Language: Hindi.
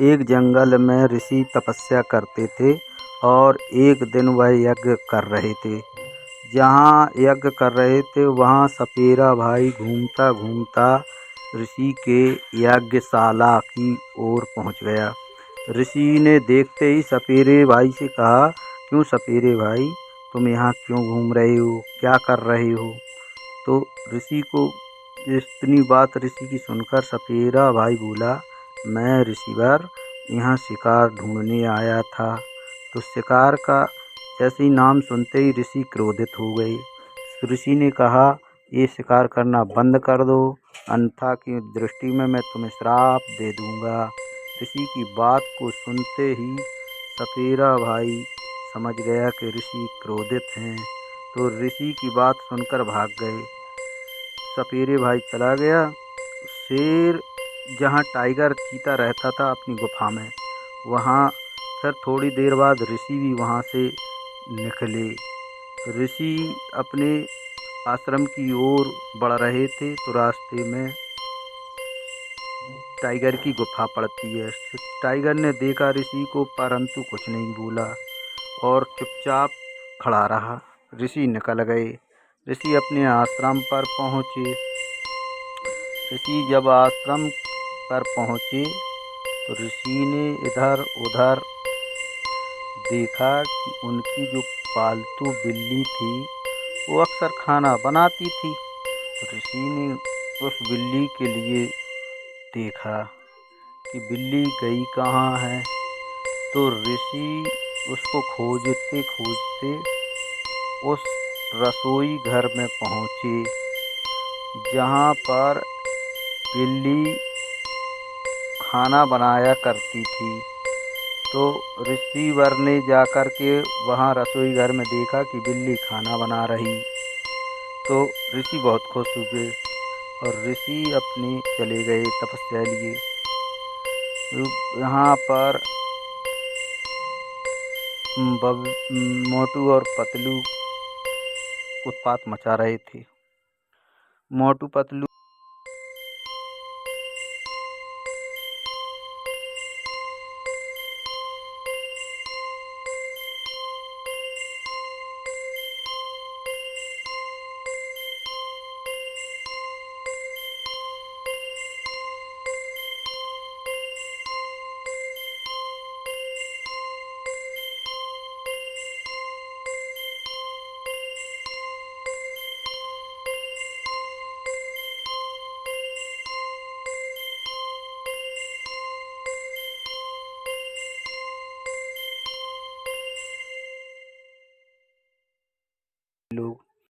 एक जंगल में ऋषि तपस्या करते थे और एक दिन वह यज्ञ कर रहे थे। जहाँ यज्ञ कर रहे थे वहाँ सपेरा भाई घूमता घूमता ऋषि के यज्ञशाला की ओर पहुँच गया। ऋषि ने देखते ही सपेरे भाई से कहा, क्यों सपेरे भाई, तुम यहाँ क्यों घूम रहे हो, क्या कर रहे हो? तो ऋषि को इतनी बात ऋषि की सुनकर सपेरा भाई बोला, मैं ऋषिवर यहाँ शिकार ढूंढने आया था। तो शिकार का जैसे ही नाम सुनते ही ऋषि क्रोधित हो गए। ऋषि ने कहा, ये शिकार करना बंद कर दो, अन्यथा की दृष्टि में मैं तुम्हें श्राप दे दूंगा। ऋषि की बात को सुनते ही सपेरा भाई समझ गया कि ऋषि क्रोधित हैं, तो ऋषि की बात सुनकर भाग गए। सपेरे भाई चला गया। शेर जहाँ टाइगर चीता रहता था अपनी गुफा में, वहाँ फिर थोड़ी देर बाद ऋषि भी वहाँ से निकले। ऋषि अपने आश्रम की ओर बढ़ रहे थे तो रास्ते में टाइगर की गुफा पड़ती है। टाइगर ने देखा ऋषि को, परंतु कुछ नहीं बोला और चुपचाप खड़ा रहा। ऋषि निकल गए। ऋषि अपने आश्रम पर पहुँचे। ऋषि जब आश्रम पर पहुँचे तो ऋषि ने इधर उधर देखा कि उनकी जो पालतू बिल्ली थी वो अक्सर खाना बनाती थी। तो ऋषि ने उस बिल्ली के लिए देखा कि बिल्ली गई कहाँ है। तो ऋषि उसको खोजते खोजते उस रसोई घर में पहुँचे जहाँ पर बिल्ली खाना बनाया करती थी। तो ऋषिवर ने जाकर के वहाँ रसोई घर में देखा कि बिल्ली खाना बना रही। तो ऋषि बहुत खुश हुए और ऋषि अपने चले गए तपस्या लिए। यहाँ पर मोटू और पतलू उत्पात मचा रहे थे। मोटू पतलू लोग